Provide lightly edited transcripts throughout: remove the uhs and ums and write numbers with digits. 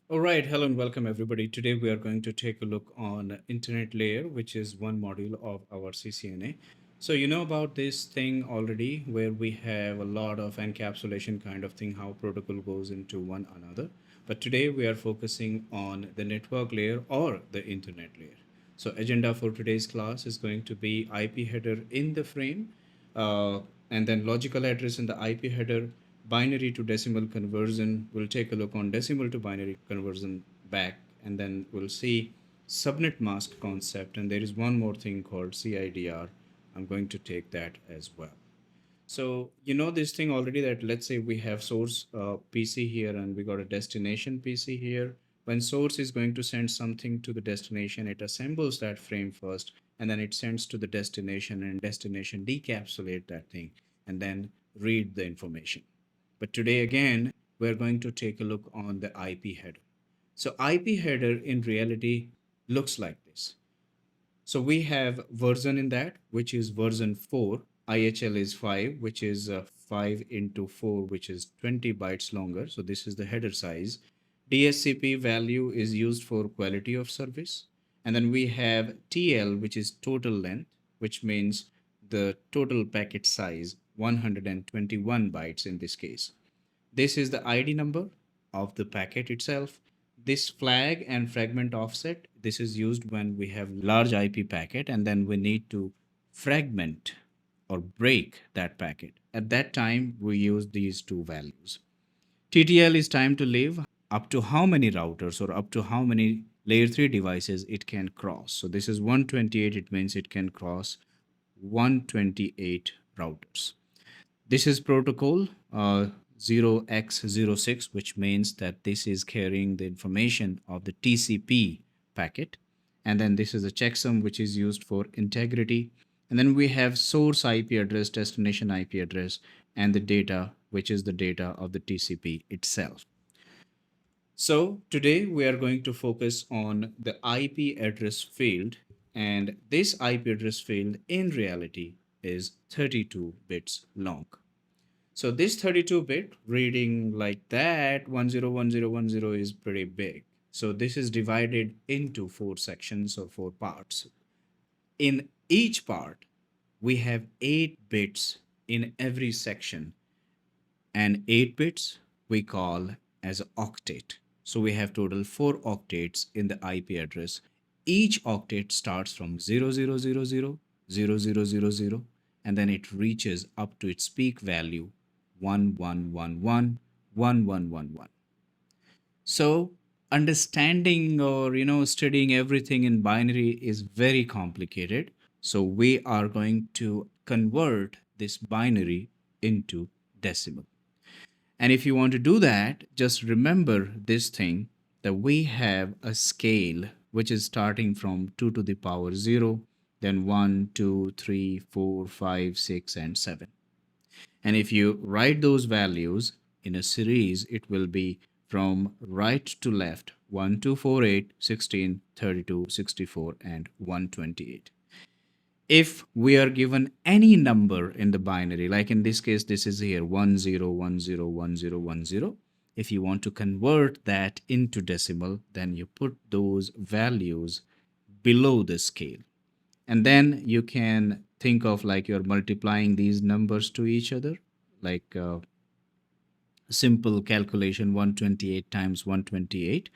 All right, hello and welcome everybody. Today we are going to take a look on internet layer, which is one module of our CCNA. So you know about this thing already where we have a lot of encapsulation kind of thing, how protocol goes into one another. But today we are focusing on the network layer or the internet layer. So agenda for today's class is going to be IP header in the frame, uh, and then logical address in the IP header, binary to decimal conversion. We'll take a look on decimal to binary conversion back, and then we'll see subnet mask concept. And there is one more thing called CIDR. I'm going to take that as well. So you know this thing already that let's say we have source PC here and we got a destination PC here. When source is going to send something to the destination, it assembles that frame first and then it sends to the destination, and destination decapsulate that thing and then read the information. But today again, we're going to take a look on the IP header. So IP header in reality looks like this. So we have version in that, which is version 4. IHL is 5, which is 5 into 4, which is 20 bytes longer. So this is the header size. DSCP value is used for quality of service. And then we have TL, which is total length, which means the total packet size, 121 bytes in this case. This is the ID number of the packet itself. This flag and fragment offset, this is used when we have large IP packet and then we need to fragment or break that packet. At that time, we use these two values. TTL is time to live, up to how many routers or up to how many layer 3 devices it can cross. So this is 128, it means it can cross 128 routers. This is protocol 0x06, which means that this is carrying the information of the TCP packet. And then this is a checksum, which is used for integrity. And then we have source IP address, destination IP address, and the data, which is the data of the TCP itself. So today we are going to focus on the IP address field, and this IP address field in reality is 32 bits long. So this 32-bit reading like that 101010 is pretty big. So this is divided into 4 sections or 4 parts. In each part, we have 8 bits in every section, and 8 bits we call as octet. So we have total 4 octets in the IP address. Each octet starts from 0000, 0000, and then it reaches up to its peak value 1111, 1111. So understanding or studying everything in binary is very complicated. So we are going to convert this binary into decimal. And if you want to do that, just remember this thing that we have a scale which is starting from 2 to the power 0, then 1, 2, 3, 4, 5, 6, and 7. And if you write those values in a series, it will be from right to left 1, 2, 4, 8, 16, 32, 64, and 128. If we are given any number in the binary, like in this case, this is here 10101010. If you want to convert that into decimal, then you put those values below the scale. And then you can think of like you're multiplying these numbers to each other, like simple calculation 128 times 128.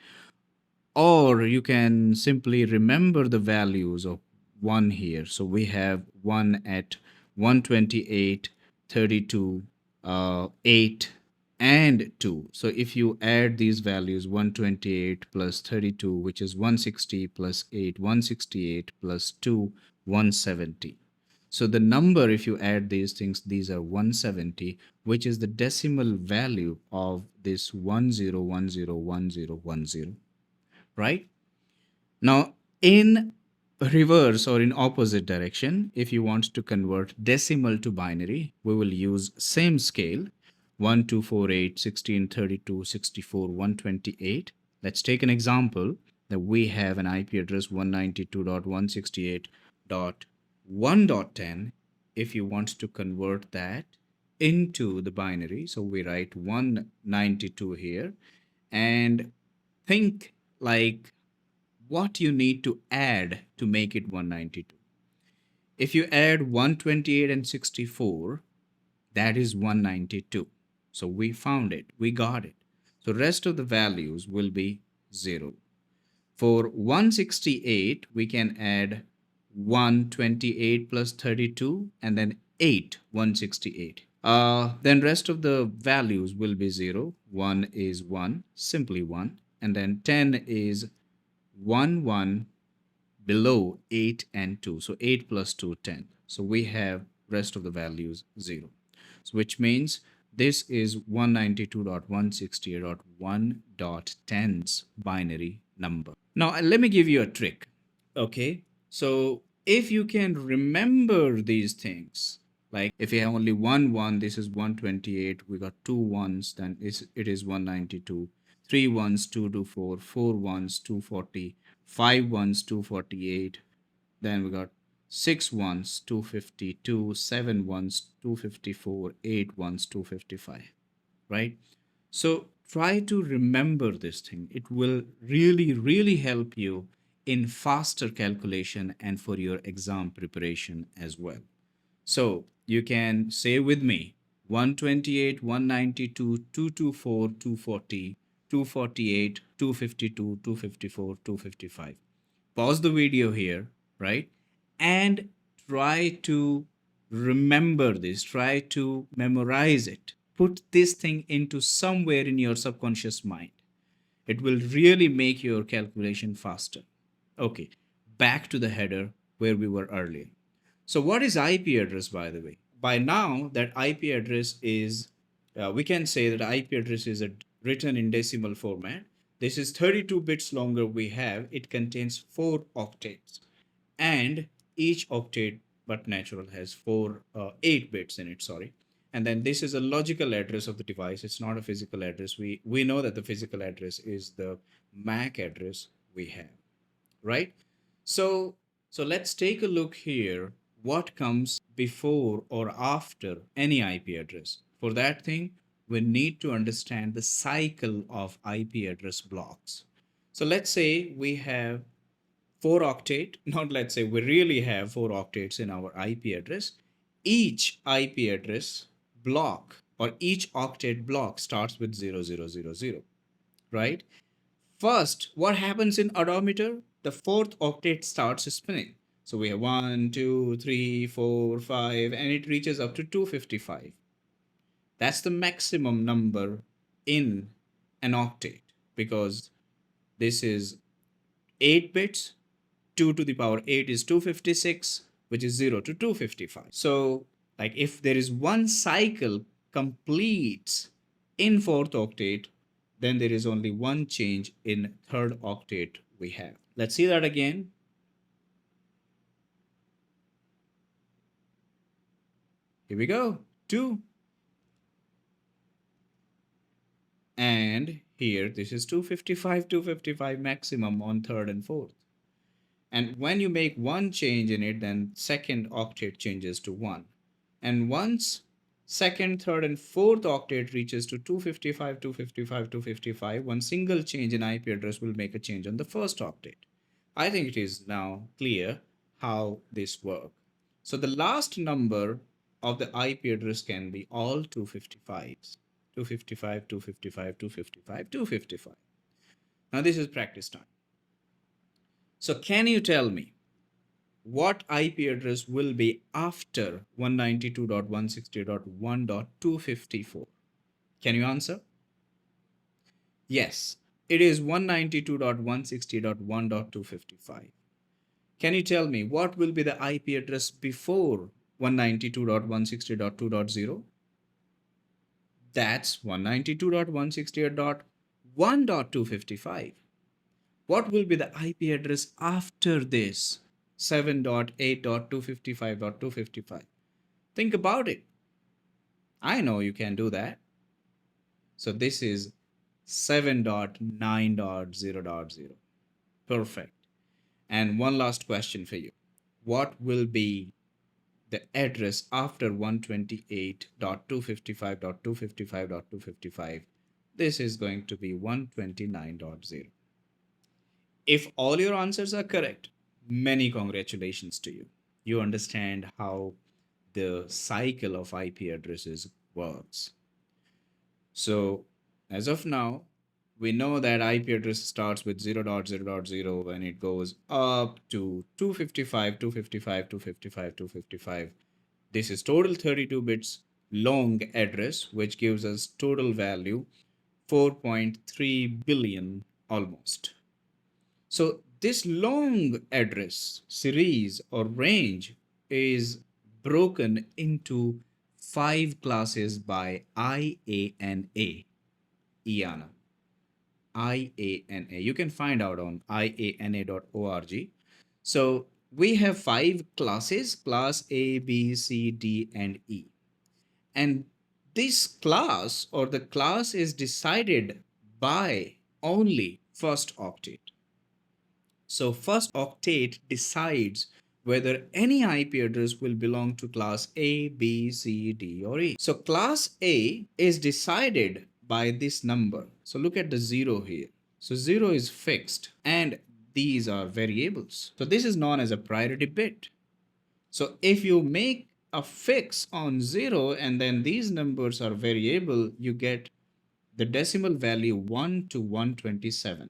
Or you can simply remember the values of 1 here. So we have 1 at 128, 32, 8, and 2. So if you add these values, 128 plus 32, which is 160, plus 8, 168, plus 2, 170. So the number, if you add these things, these are 170, which is the decimal value of this 10101010, right? Now, in reverse or in opposite direction, if you want to convert decimal to binary, we will use same scale 1, 2, 4, 8, 16, 32, 64, 128. Let's take an example that we have an IP address 192.168.1.10. If you want to convert that into the binary. So we write 192 here and think like what you need to add to make it 192. If you add 128 and 64, that is 192. So we found it, we got it. So rest of the values will be 0. For 168, we can add 128 plus 32 and then 8 168. Then rest of the values will be 0. 1 is 1, simply 1. And then 10 is 1, 1 below 8 and 2. So 8 plus 2, 10. So we have rest of the values 0. So which means this is 192.168.1.10's binary number. Now, let me give you a trick. Okay. So if you can remember these things, like if you have only one one, this is 128. We got two ones, then it is 192. Three ones, 224. Four ones, 240. Five ones, 248. Then we got six ones, 252. Seven ones, 254. Eight ones, 255. Right? So try to remember this thing. It will really, really help you in faster calculation and for your exam preparation as well. So you can say with me 128, 192, 224, 240, 248, 252, 254, 255. Pause the video here, right? And try to remember this, try to memorize it. Put this thing into somewhere in your subconscious mind. It will really make your calculation faster. Okay, back to the header where we were earlier. So, what is IP address, by the way? By now, that IP address is, we can say that IP address is written in decimal format. This is 32 bits longer we have. It contains 4 octets. And each octet, but natural, has 8 bits in it, sorry. And then this is a logical address of the device. It's not a physical address. We know that the physical address is the MAC address we have, right? So, so let's take a look here. What comes before or after any IP address? For that thing, we need to understand the cycle of IP address blocks. So let's say we have 4 octet, not let's say we really have 4 octets in our IP address. Each IP address block or each octet block starts with 0000, right? First, what happens in odometer? The fourth octet starts spinning. So we have 1, 2, 3, 4, 5, and it reaches up to 255. That's the maximum number in an octet because this is 8 bits. 2 to the power 8 is 256, which is 0 to 255. So, like if there is one cycle completes in fourth octet, then there is only one change in third octet we have. Let's see that again. Here we go. 2. And here, this is 255 maximum on third and fourth. And when you make one change in it, then second octet changes to 1. And once second, third, and fourth octet reaches to 255, 255, 255, one single change in IP address will make a change on the first octet. I think it is now clear how this works. So the last number of the IP address can be all 255s. 255, 255, 255, 255. Now this is practice time. So can you tell me what IP address will be after 192.168.1.254? Can you answer? Yes, it is 192.160.1.255. Can you tell me what will be the IP address before 192.160.2.0? That's 192.168.1.255. What will be the IP address after this? 7.8.255.255. Think about it. I know you can do that. So this is 7.9.0.0. Perfect. And one last question for you. What will be the address after 128.255.255.255, this is going to be 129.0. If all your answers are correct, many congratulations to you. You understand how the cycle of IP addresses works. So, as of now, we know that IP address starts with 0.0.0 and it goes up to 255, 255, 255, 255. This is total 32 bits long address, which gives us total value 4.3 billion almost. So this long address series or range is broken into 5 classes by IANA. IANA. IANA. You can find out on iana.org. So we have 5 classes, class A, B, C, D, and E. And this class or the class is decided by only first octet. So first octet decides whether any IP address will belong to class A, B, C, D, or E. So class A is decided by this number. So look at the 0 here. So 0 is fixed and these are variables. So this is known as a priority bit. So if you make a fix on 0 and then these numbers are variable, you get the decimal value 1 to 127,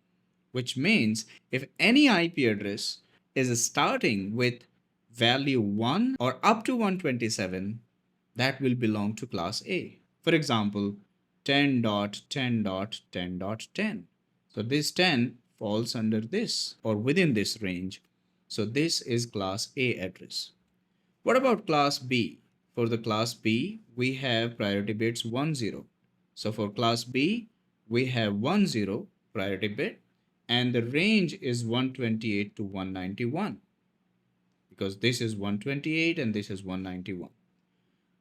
which means if any IP address is starting with value 1 or up to 127, that will belong to class A. For example, 10.10.10.10. So this 10 falls under this or within this range. So this is class A address. What about class B? For the class B, we have priority bits 10. So for class B, we have 10 priority bit and the range is 128 to 191 because this is 128 and this is 191.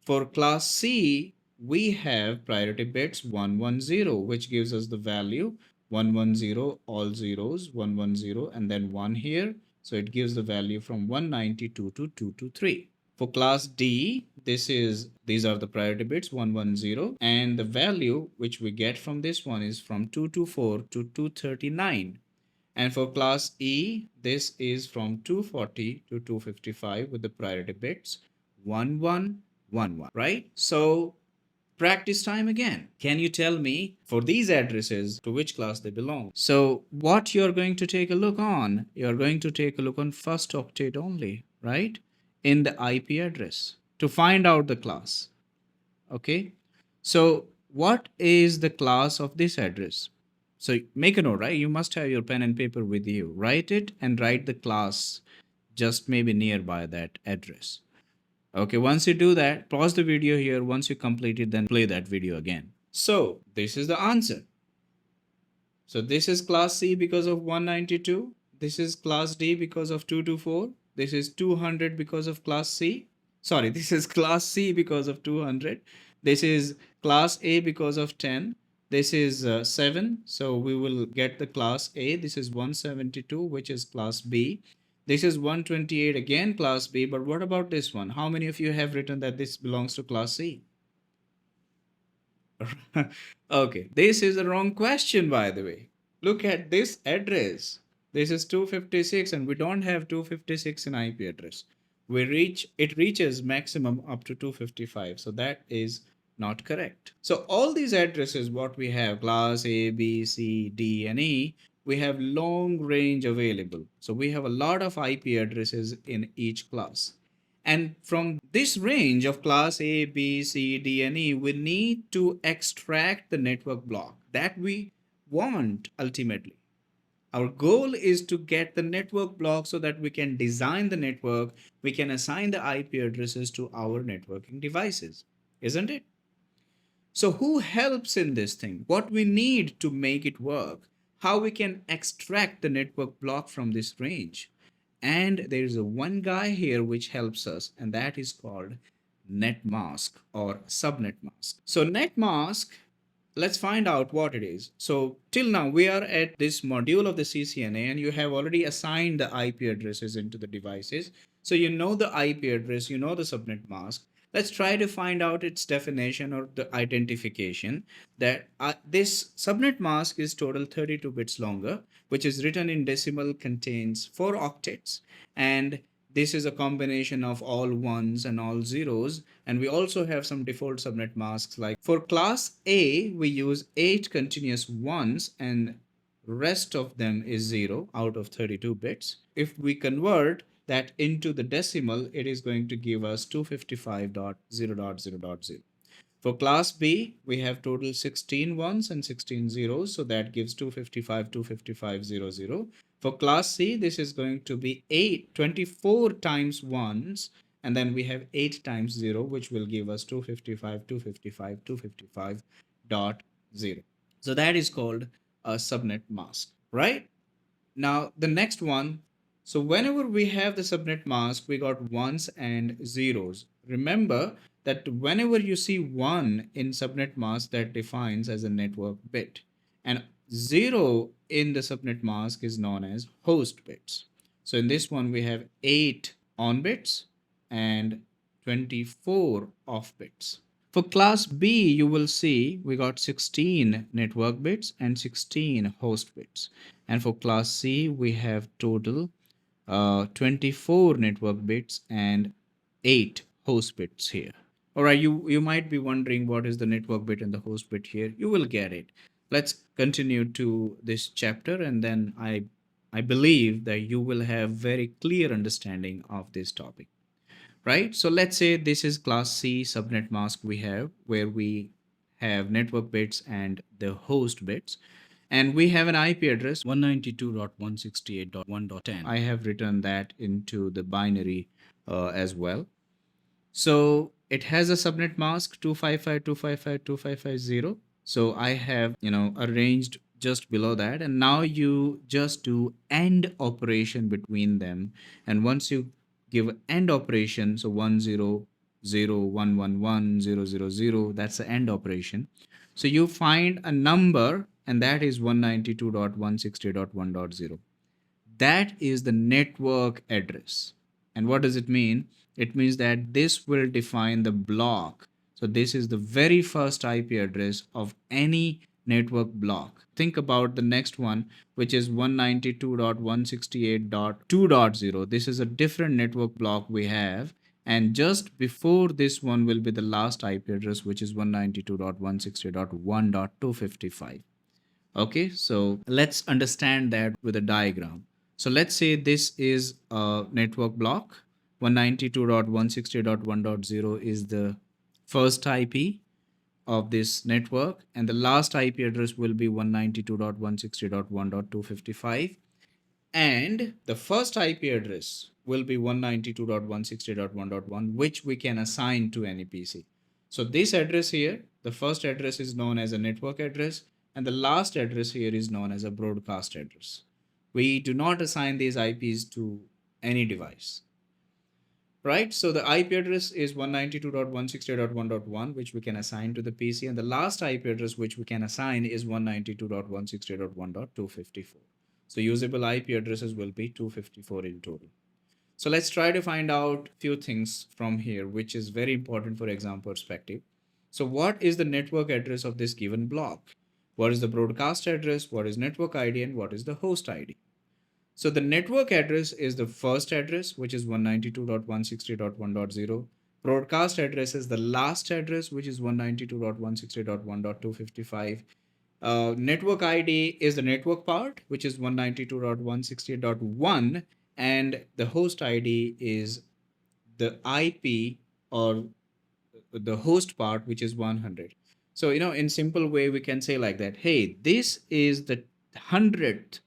For class C, we have priority bits 110, which gives us the value 110, all zeros, 110, and then 1 here. So it gives the value from 192 to 223. For class D, these are the priority bits 110, and the value which we get from this one is from 224 to 239. And for class E, this is from 240 to 255 with the priority bits 1111, right? So practice time again. Can you tell me for these addresses to which class they belong? So what you're going to take a look on, you're going to take a look on first octet only, right? In the IP address to find out the class. Okay. So what is the class of this address? So make a note, right? You must have your pen and paper with you. Write it and write the class just maybe nearby that address. Okay, once you do that, pause the video here. Once you complete it, then play that video again. So this is the answer. So this is class C because of 192. This is class D because of 224. This is 200 because of class C. Sorry, this is class C because of 200. This is class A because of 10. This is 7. So we will get the class A. This is 172, which is class B. This is 128, again class B. But what about this one? How many of you have written that this belongs to class C? Okay, this is the wrong question, by the way. Look at this address. This is 256 and we don't have 256 in IP address. It reaches maximum up to 255. So that is not correct. So all these addresses, what we have, class A, B, C, D, and E, we have long range available. So we have a lot of IP addresses in each class. And from this range of class A, B, C, D, and E, we need to extract the network block that we want ultimately. Our goal is to get the network block so that we can design the network, we can assign the IP addresses to our networking devices, isn't it? So who helps in this thing? What we need to make it work? How we can extract the network block from this range? And there is a one guy here which helps us, and that is called net mask or subnet mask. So net mask, let's find out what it is. So till now we are at this module of the CCNA and you have already assigned the IP addresses into the devices. So you know the IP address, you know the subnet mask. Let's try to find out its definition or the identification that this subnet mask is total 32 bits longer, which is written in decimal, contains 4 octets, and this is a combination of all ones and all zeros. And we also have some default subnet masks, like for class A we use 8 continuous ones and rest of them is 0 out of 32 bits. If we convert that into the decimal, it is going to give us 255.0.0.0. For class B, we have total 16 ones and 16 zeros, so that gives 255, 255.00. For class C, this is going to be 24 times ones, and then we have 8 times 0, which will give us 255, 255, 255.0. So that is called a subnet mask, right? Now, the next one. So whenever we have the subnet mask, we got ones and zeros. Remember that whenever you see 1 in subnet mask, that defines as a network bit. And 0 in the subnet mask is known as host bits. So in this one, we have 8 on bits and 24 off bits. For class B, you will see we got 16 network bits and 16 host bits. And for class C, we have total 24 network bits and 8 host bits here. All right, you might be wondering what is the network bit and the host bit here. You will get it. Let's continue to this chapter, and then I believe that you will have very clear understanding of this topic, right? So let's say this is class C subnet mask we have, where we have network bits and the host bits. And we have an IP address 192.168.1.10. I have written that into the binary as well. So it has a subnet mask 255.255.255.0. So I have, arranged just below that. And now you just do AND operation between them. And once you give AND operation, so 100.111.000, that's the AND operation. So you find a number, and that is 192.160.1.0. That is the network address. And what does it mean? It means that this will define the block. So this is the very first IP address of any network block. Think about the next one, which is 192.168.2.0. This is a different network block we have. And just before this one will be the last IP address, which is 192.168.1.255. Okay, so let's understand that with a diagram. So let's say this is a network block. 192.168.1.0 is the first IP of this network, and the last IP address will be 192.168.1.255. And the first IP address will be 192.168.1.1, which we can assign to any PC. So this address here, the first address is known as a network address, and the last address here is known as a broadcast address. We do not assign these IPs to any device, right? So the IP address is 192.168.1.1, which we can assign to the PC, and the last IP address which we can assign is 192.168.1.254. So usable IP addresses will be 254 in total. So let's try to find out few things from here, which is very important for exam perspective. So what is the network address of this given block? What is the broadcast address? What is network ID? And what is the host ID? So the network address is the first address, which is 192.168.1.0. Broadcast address is the last address, which is 192.168.1.255. Network ID is the network part, which is 192.168.1, and the host ID is the IP or the host part, which is 100. So, in simple way, we can say like that, hey, this is the 100th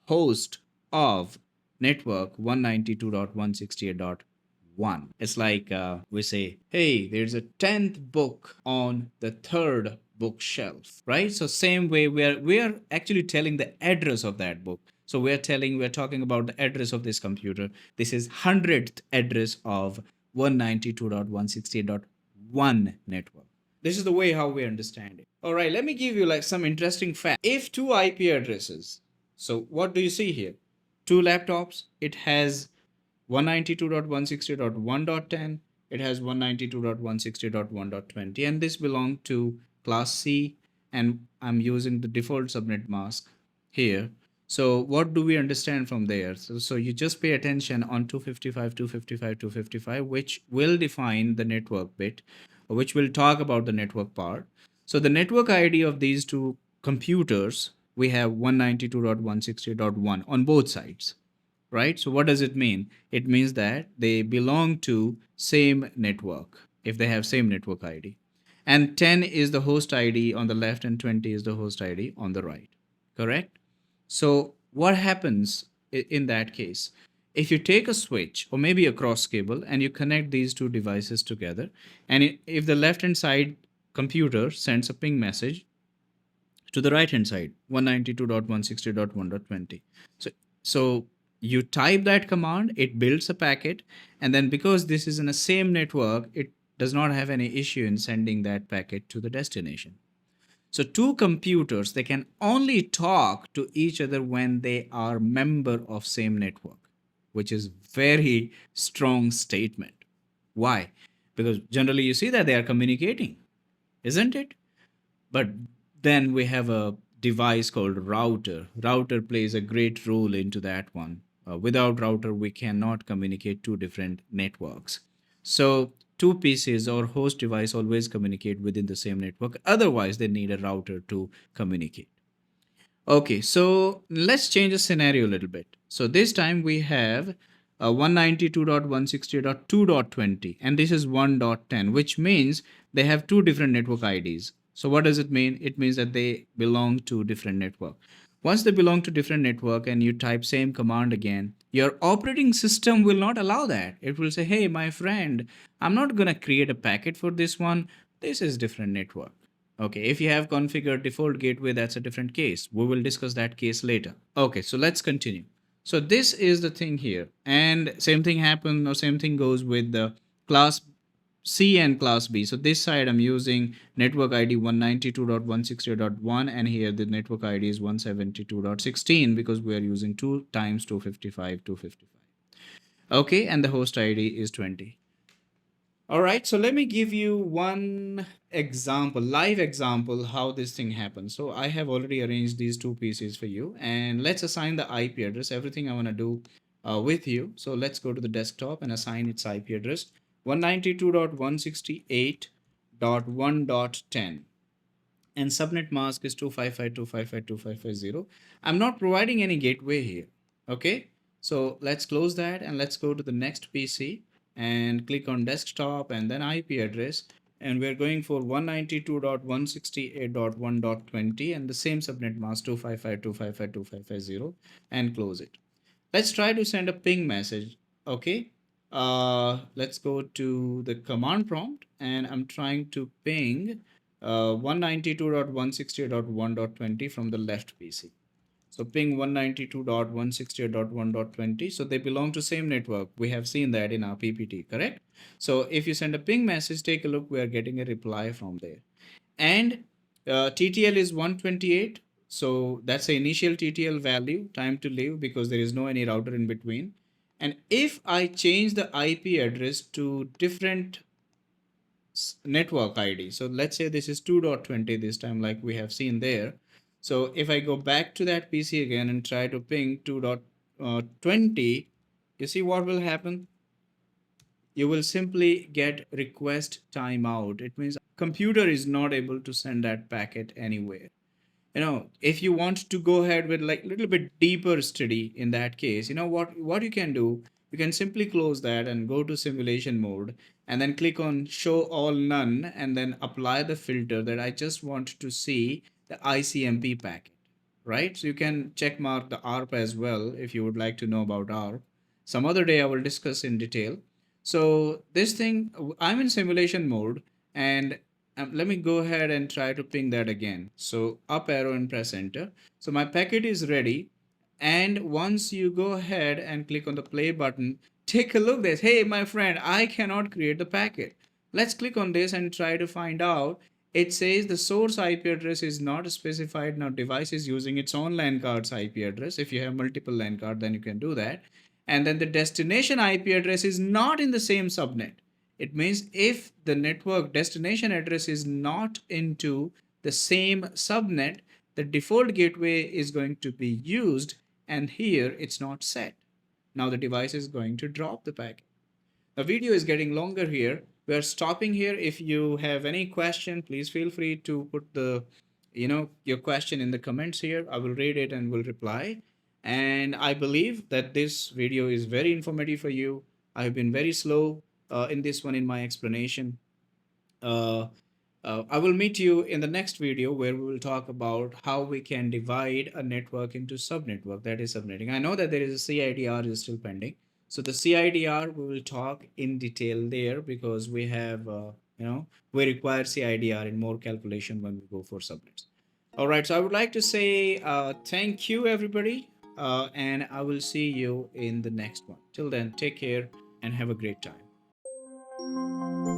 host of network 192.168.1. It's like we say, hey, there's a 10th book on the third bookshelf, right? So same way we are actually telling the address of that book. So we're talking about the address of this computer. This is 100th address of 192.168.1 network. This is the way how we understand it. All right, let me give you like some interesting facts. If two IP addresses, so what do you see here? Two laptops, it has 192.160.1.10, it has 192.160.1.20, and this belong to class C, and I'm using the default subnet mask here. So what do we understand from there? So you just pay attention on 255, 255, 255, which will define the network bit, which will talk about the network part. So the network ID of these two computers, we have 192.160.1 on both sides, right? So what does it mean? It means that they belong to same network if they have same network ID. And 10 is the host ID on the left and 20 is the host ID on the right. Correct? So what happens in that case? If you take a switch or maybe a cross cable and you connect these two devices together, and if the left hand side computer sends a ping message to the right hand side 192.160.1.20, so you type that command, it builds a packet, and then because this is in the same network, it does not have any issue in sending that packet to the destination. So two computers, they can only talk to each other when they are member of same network, which is very strong statement. Why? Because generally you see that they are communicating, isn't it? But then we have a device called router. Router plays a great role into that one. Without router, we cannot communicate two different networks. So two PCs or host device always communicate within the same network. Otherwise, they need a router to communicate. Okay, so let's change the scenario a little bit. So this time we have 192.160.2.20, and this is 1.10, which means they have two different network IDs. So what does it mean? It means that they belong to different network. Once they belong to different network and you type same command again, your operating system will not allow that. It will say, hey, my friend, I'm not going to create a packet for this one. This is different network. Okay, if you have configured default gateway, that's a different case. We will discuss that case later. Okay, so let's continue. So this is the thing here. And same thing happen or same thing goes with the class C and class B. So this side I'm using network ID 192.160.1, and here the network ID is 172.16 because we are using 2 times 255 255. Okay, and the host ID is 20. All right, so let me give you one example, live example, how this thing happens. So I have already arranged these two pieces for you, and let's assign the IP address, everything I want to do with you. So let's go to the desktop and assign its IP address 192.168.1.10, and subnet mask is 255.255.255.0. I'm not providing any gateway here. Okay, so let's close that and let's go to the next PC and click on desktop and then IP address, and we're going for 192.168.1.20 and the same subnet mask 255.255.255.0, and close it. Let's try to send a ping message. Okay, let's go to the command prompt and I'm trying to ping 192.168.1.20 from the left PC. So ping 192.168.1.20. So they belong to same network. We have seen that in our PPT, correct? So if you send a ping message, take a look, we are getting a reply from there. And TTL is 128. So that's the initial TTL value, time to live, because there is no any router in between. And if I change the IP address to different network ID, so let's say this is 2.20 this time, like we have seen there. So if I go back to that PC again and try to ping 2.20, you see what will happen? You will simply get request timeout. It means computer is not able to send that packet anywhere. If you want to go ahead with like a little bit deeper study in that case, what you can do, you can simply close that and go to simulation mode and then click on show all none and then apply the filter that I just want to see the ICMP packet, right? So you can check mark the ARP as well if you would like to know about ARP. Some other day I will discuss in detail. So this thing, I'm in simulation mode, and let me go ahead and try to ping that again. So up arrow and press enter. So my packet is ready. And once you go ahead and click on the play button, take a look at this. Hey, my friend, I cannot create the packet. Let's click on this and try to find out. It says the source IP address is not specified. Now device is using its own LAN card's IP address. If you have multiple LAN card, then you can do that. and then the destination IP address is not in the same subnet. It means if the network destination address is not into the same subnet, the default gateway is going to be used, and here it's not set. Now the device is going to drop the packet. The video is getting longer here. We are stopping here. If you have any question, please feel free to put your question in the comments here. I will read it and will reply. And I believe that this video is very informative for you. I have been very slow in this one in my explanation. Uh, I will meet you in the next video where we will talk about how we can divide a network into subnetwork, that is subnetting. I know that there is a CIDR is still pending. So the CIDR we will talk in detail there because we have, we require CIDR in more calculation when we go for subnets. All right, so I would like to say thank you everybody, and I will see you in the next one. Till then, take care and have a great time.